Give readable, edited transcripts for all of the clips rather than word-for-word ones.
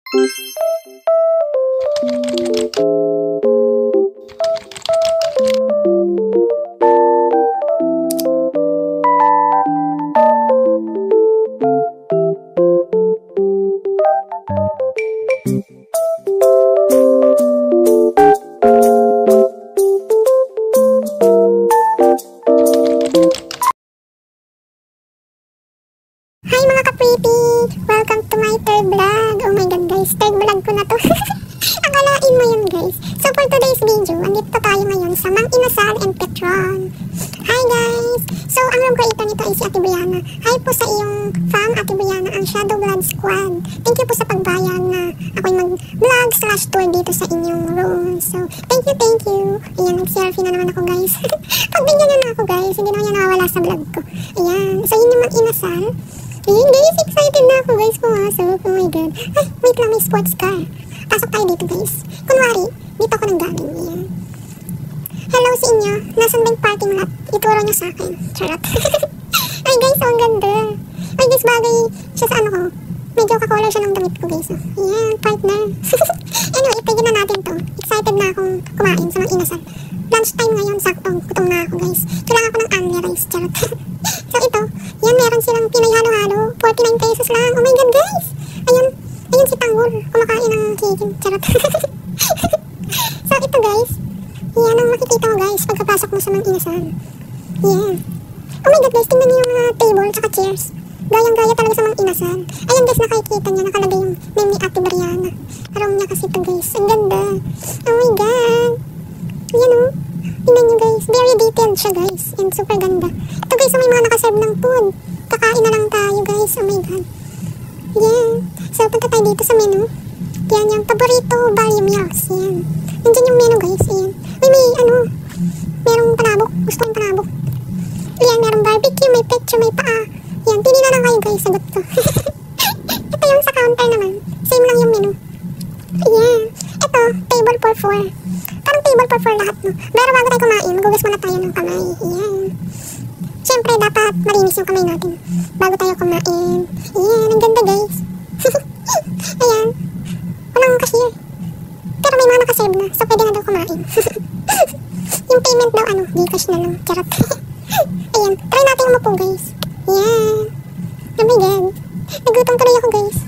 Hi mga ka-pretty! Welcome to my third vlog. Oh my god guys, third vlog ko na to. Akalain mo yun guys. So for today's video, andito tayo ngayon sa Mang Inasal and Petron. Hi guys! So ang room creator nito ay si Ate Brianna. Hi po sa iyong fam Ate Brianna, ang Shadow Blood Squad. Thank you po sa pagbayag na ako'y mag-vlog / tour dito sa inyong room. So thank you. Ayan, nag-selfie na naman ako guys. Pagbigyan na ako guys, hindi naman yan nawawala sa vlog ko. Ayan, so yun yung Mang Inasal. Ayun guys, excited na ako guys pumasok. Oh my god. Ay, wait lang, may sports car. Pasok tayo dito guys. Kunwari, dito ako nang galing. Ayan. Hello sa inyo. Nasaan ba yung parking lot? Ituro nyo sa akin. Charot. Ay guys, ang ganda. Ay guys, bagay siya sa ano ko. Medyo kakolor siya ng damit ko guys. Ayan, partner. Anyway, ipigil na natin to. Excited na akong kumain sa Mang Inasal. Lunch time ngayon, saktong gutom na ako guys. Kailangan ko ng only rice. Charot. So ito, yan meron silang Pinay halo-halo. 49 pesos lang. Oh my god guys. Ayun si Tanggol. Kumakain ng chicken. Charot. So ito guys. Yan ang makikita mo guys pagkapasok mo sa Mang Inasal. Yeah. Oh my god guys, tingnan niyo yung mga table tsaka chairs. Gayang-gaya talaga sa Mang Inasal. Ayan guys, nakikita niya. Nakalagay yung name ni Ate Brianna. Parang niya kasi ito guys. Ang ganda. Oh my god. Yan o. Tingnan nyo guys. Very detailed siya guys. And super ganda. Ito guys, may mga nakaserve ng food. Kakain na lang tayo guys. Oh my god. Yeah. So punta tayo dito sa menu. Yan yung paborito value meals. Yan. Nandiyan yung menu guys. Ayan. May merong palabok. Gusto kong palabok. Ayan, merong barbecue, may pecho, may paa. Yan, pili na lang kayo guys. Sagot ko. Ito yung sa counter naman. Same lang yung menu. Ayan. Ito, table for 4. Parang table for 4 lahat, no? Pero bago tayo kumain, magugas muna tayo ng kamay. Ayan. Siyempre, dapat malinis yung kamay natin bago tayo kumain. Ayan, ang ganda guys. Ayan. Walang cashier. Pero may mga nakaserve na, so pwede na daw kumain. Yung payment daw, Gcash na lang. Charot. Ayan, try natin umupo guys. Ayan. Oh my god. Nagutom tuloy ako guys.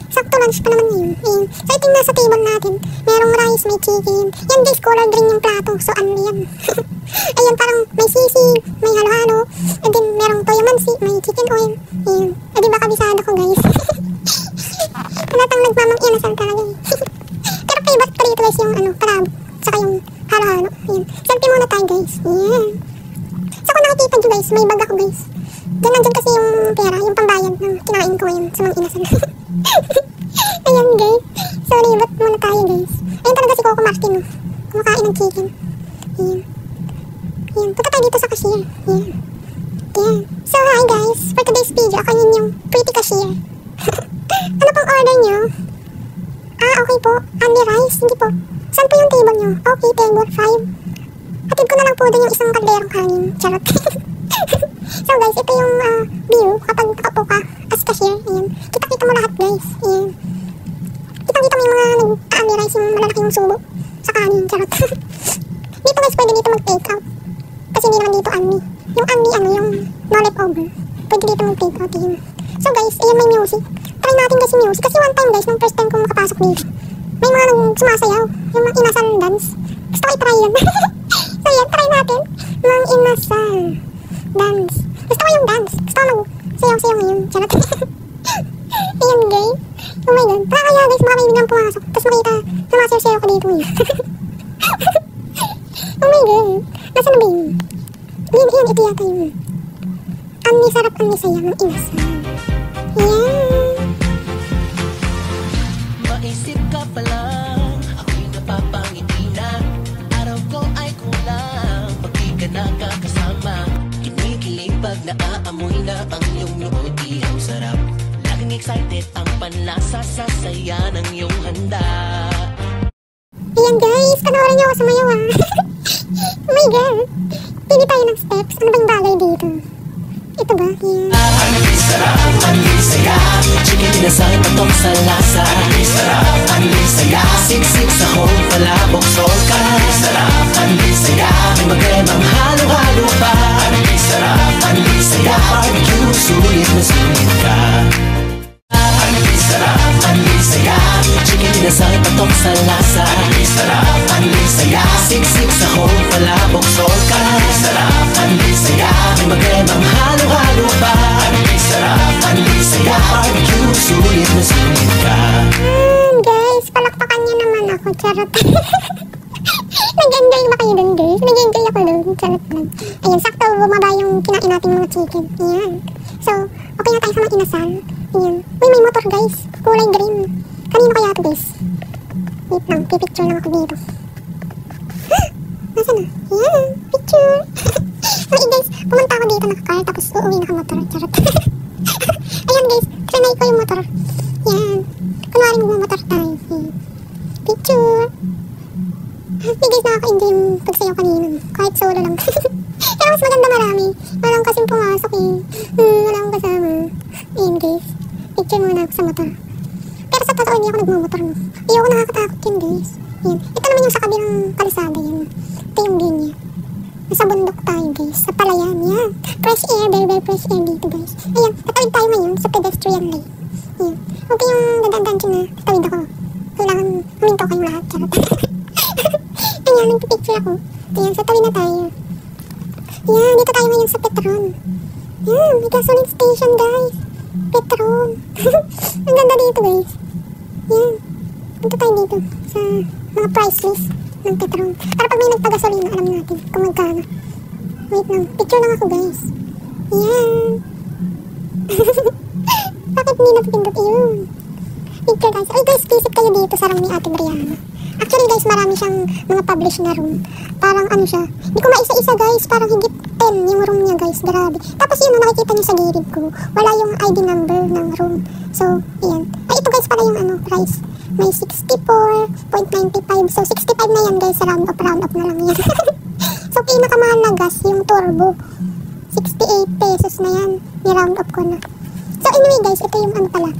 Sakto lunch pa naman ngayon. Ayan. So ito yung nasa table natin. Merong rice, may chicken. Yan guys, color green yung plato. So ano yan. Ayan, parang may sisig, may halo-halo. And then merong toyomansi, may chicken oil. Ayan. E diba kabisado ko guys. Palatang nagmamang inasal talaga eh. Pero favorite ko rito guys yung palabok. Saka yung halo-halo. Ayan. Selfie muna tayo guys. Ayan. So kung nakikita nyo guys, may bag ako guys. Nandyan kasi yung pera, yung pambayad ng kinain ko ngayon sa Mang Inasal. Ayan guys. So libat muna tayo guys. Ayan talaga si Coco Martin no. Kumakain ng chicken. Ayan. Ayan. Punta tayo dito sa cashier. Ayan. Ayan. So hi guys. For today's video, ako yun yung pretty cashier. Ano pong order nyo? Okay po. Only rice. Hindi po. Saan po yung table nyo? Okay, table 5. Hatid ko na lang po doon yung isang kalderong kanin. Charot. So guys, ito yung view kapag nakaupo ka as cashier. Ayan. Kita-kita mo lahat guys. Ayan. Kitang-kita mo yung mga nag-amirize yung malalaki yung subo sa kanin. Charot. Dito guys, pwede dito mag-take out. Kasi hindi naman dito ami. Yung ami, yung no leftover. Pwede dito mag-take out. Ayan. So guys, ayan may music. Try natin guys yung music. Kasi one time guys, nung first time kong makapasok dito, may mga sumasayaw. Yung mga inasal dance. Gusto ko i-try yun. So yan, try natin. Mang Inasal dance. Gusto ko yung dance. Gusto ko mag-sayaw-sayaw ngayon. Charot. Ayan guys. Oh my god. Para kaya guys, baka may biglang pumasok. Tapos makita, sumasayaw-sayaw ko dito ngayon. Oh my god. Nasaan na ba yun? Yan, ito yata yun. Ang sarap, ang saya, Mang Inasal. Ayan. Maisip ka pa lang, ako'y napapangiti na. Araw ko ay kulang, pagdi ka nakakasama. Kinikilig pag naaamoy na ang iyong noo, di ang sarap. Laging excited ang panlasa sa saya ng iyong handa. Ayan guys, panoorin niyo ako sumayaw ah. Oh my god. Pili tayo ng steps. Ano bang bagay dito? Ito ba? Ayan. Ang sarap, ang saya. Chicken inasal, patok sa lasa. Ang sarap, patok sa lasa. Anli sarap, anli saya. Siksik sa home, palabok soka. Anli sarap, anli saya. May magremang halo-halo pa. Anli sarap, anli saya. Barbecue, sulit na sulit ka. Guys, palakpakan niyo naman ako. Charot. Nag-enjoy ba kayo dun, guys? Nag-enjoy ako dun. Charot lang. Ayun, sakto bumaba yung kinain natin mga chicken. Ayan. So, okay na tayo sa mga inasal. Ayan. Uy, may motor, guys. Kulay green. Kanino kaya ito, guys? Wait lang, pipicture lang ako dito. Nasaan na? Ayan, picture. Okay, guys, pumunta ako dito naka-car, tapos uuwi naka-motor. Charot. Ayan, guys, trinay ko yung motor. Ayan. Kunwari mag-motor tayo. Ayan. Picture. Hindi, guys, nakaka-enjoy yung pagsayaw kanina. Kahit solo lang. Kaya mas maganda marami. Walang kasing pumasok eh. Walang kasama. Ayan, guys. Picture muna ako sa motor. Pero sa totoo, hindi ako nagmamotor, no? Ayoko, nakakatakot yun, guys. Ayan. Ito naman yung sa kabilang kalisada yan. Ito yung view niya. Nasa bundok tayo, guys. Sa palayan, yan. Fresh air, very fresh air dito, guys. Ayan, tatawid tayo ngayon sa pedestrian lane. Ayan. Okay yung dadaan-dancing na tatawid ako. Kailangan huminto kayong lahat. Charot. Ayan, nagpipicture ako. Ayan, sa tawid na tayo. Ayan, dito tayo ngayon sa Petron. Ayan, may gasoline station, guys. Petron. Ang ganda dito, guys. Ayan. Punta tayo dito sa mga price list ng Petron. Para pag may nagpagasolina, alam natin kung magkano. Wait lang. Picture lang ako, guys. Ayan. Bakit hindi napipindot? Ayun. Picture, guys. Ay, guys, visit kayo dito sa room ni Ate Brianna. Actually, guys, marami siyang mga published na room. Parang ano siya. Hindi ko maisa-isa, guys. Parang higit 10 yung room niya, guys. Grabe. Tapos yun, nakikita niyo sa gilid ko. Wala yung ID number ng room. So, ayan. Ay, ito, guys, pala yung ano, price. May 64.95. So, 65 na yan, guys. Round up na lang yan. So, pinakamahal na gas, yung turbo. 68 pesos na yan. Ni-round up ko na. So, anyway, guys, ito yung ano pala.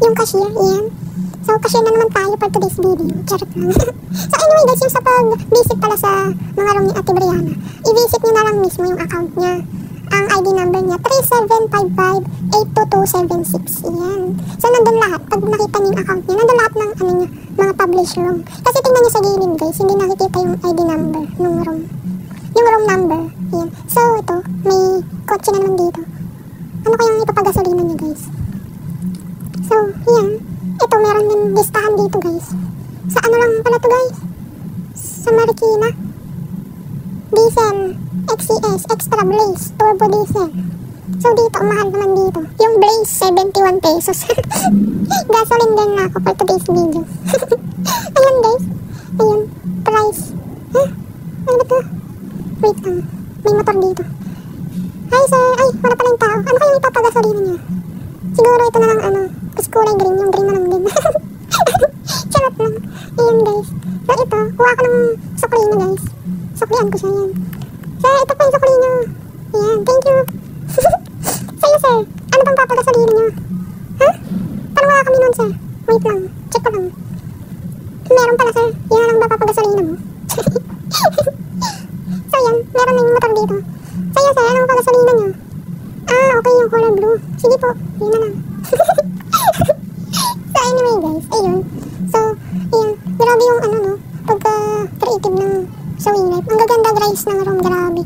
Yung cashier, ayan. So, cashier na naman tayo for today's video. Charot lang. So, anyway, guys, yung sa pag-visit pala sa mga room ni Ate Brianna, i-visit nyo na lang mismo yung account niya. Ang ID number niya, 3755-82276. Ayan. So, nandun lahat. Pag nakita niyo yung account niya, nandun lahat ng ano niya, mga published room. Kasi tingnan niyo sa gilid, guys, hindi nakikita yung ID number ng room. Yung room number. Ayan. So, ito, may kotse na naman dito. Ano kayang ipapagasolina niya, guys? So, ayan. Ito, meron din listahan dito, guys. Sa ano lang pala to, guys? Sa Marikina. Diesel. XCS. Extra Blaze. Turbo Diesel. So, dito, ang mahal naman dito. Yung Blaze, 71 pesos. Gasoline din na ako for today's video. Ayan, guys. Ayan. Price. Huh? Ano ba to? Wait lang. May motor dito. Hi, sir. Ay, wala pala yung tao. Ano kayong ipapagasolina niya? Siguro ito na lang, ano. Kasi kulay green. Yung green na lang din. Charot lang. Ayan, guys. So, ito. Kuha ko ng suklina, guys. Suklian ko siya, yan. Sir, ito pa yung suklina. Ayan, thank you. Sa'yo, sir. Ano bang papagasolina niyo? Ha? Paano wala kami nun, sir? Wait lang. Check ko lang. Meron pala, sir. Yan na lang ba papagasolina mo? So, yan. Meron na yung motor dito. Sa'yo, sir. Anong pagasolina niyo? Ah, okay yung color blue. Sige po. Yun na lang. So, anyway, guys. Ayun. So, ayan. Grabe yung ano, no? Pagka-creative ng showing life. Ang gaganda, guys, ng room. Grabe.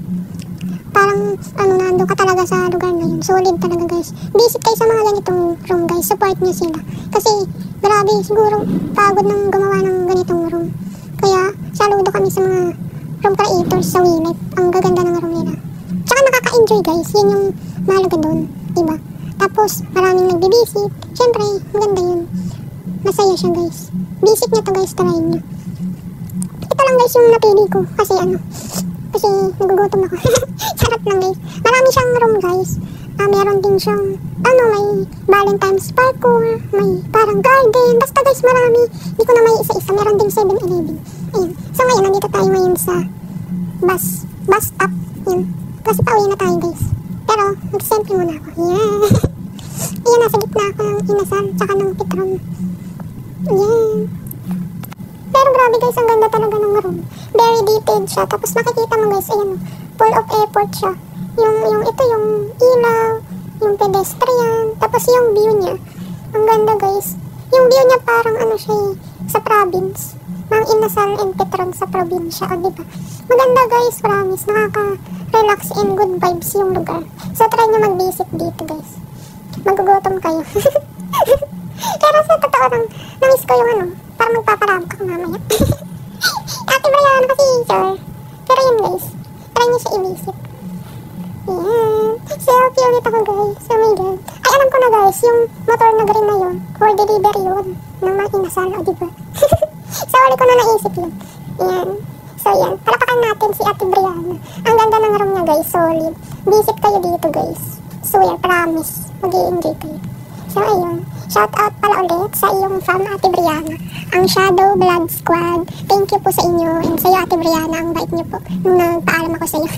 Parang, ano, nandun ka talaga sa lugar na yun. Solid talaga, guys. Visit kayo sa mga ganitong room, guys. Support nyo sila. Kasi, grabe, siguro, pagod ng gumawa ng ganitong room. Kaya, saludo kami sa mga room creators sa Willet. Ang gaganda ng room nila. Tsaka nakaka-enjoy, guys. Yun yung mahalaga doon. Diba? Tapos, maraming nagbibisit. Siyempre, maganda yun. Masaya siya, guys. Visit nyo to, guys. Try nyo. Ito lang, guys, yung napili ko. Kasi, ano, kasi nagugutom ako. Sarap lang, guys. Marami siyang room, guys. Meron din siyang, ano, may Valentine's parkour, may parang garden. Basta, guys, marami. Hindi ko na may isa-isa. Meron din 7-Eleven. Ayan. So, ngayon, nandito tayo ngayon sa bus stop. Ayan. Kasi pauwi na tayo, guys. Pero, mag-selfie muna ako. Yeah. Ayan, nasa gitna ako ng inasal, tsaka ng Petron. Ayan. Pero grabe, guys, ang ganda talaga ng room. Very detailed siya. Tapos makikita mo, guys, ayan, full of effort siya. Yung ito, yung ilaw, yung pedestrian, tapos yung view niya. Ang ganda, guys. Yung view niya parang ano siya eh, sa province. Mang Inasal and Petron sa probinsya, o diba? Maganda guys, promise. Nakaka-relax and good vibes yung lugar. So try nyo mag-visit dito guys. Magugutom kayo. Pero sa totoo lang, na-miss ko yung ano, parang magpaparami ka mamaya. Ate Brian kasi sure. Pero yun guys, try nyo siya i-visit. Yan. Selfie ulit ako guys. Oh my god. Ay, alam ko na guys, yung motor na green na yun, for delivery yun, ng Mang Inasal, o diba? So, ulit ko na naisip yun. Yan. So, yan. Palapakan natin si Ate Brianna. Ang ganda ng room niya guys, solid. Visit kayo dito guys. Swear, promise. Mag-i-enjoy kayo. So, ayun. Shout out pala ulit sa iyong fam, Ate Brianna. Ang Shadow Blood Squad. Thank you po sa inyo. And sa iyo, Ate Brianna, ang bait niyo po nung nagpaalam ako sa iyo.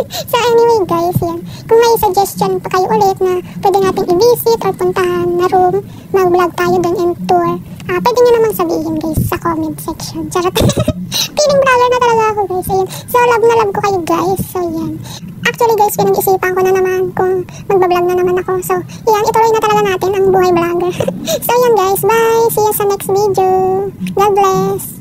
So, anyway guys, yan. Kung may suggestion pa kayo ulit na pwede natin i-visit or puntahan na room, mag-vlog tayo dun and tour, pwede nyo namang sabihin guys sa comment section. Charot. Feeling vlogger na talaga ako guys. Ayun. So, love na love ko kayo guys. So, yan. Actually guys, pinag-isipan ko na naman kung magbablog na naman ako. So, yan, ituloy na talaga natin ang buhay vlogger. So, yan guys. Bye! See you sa next video. God bless!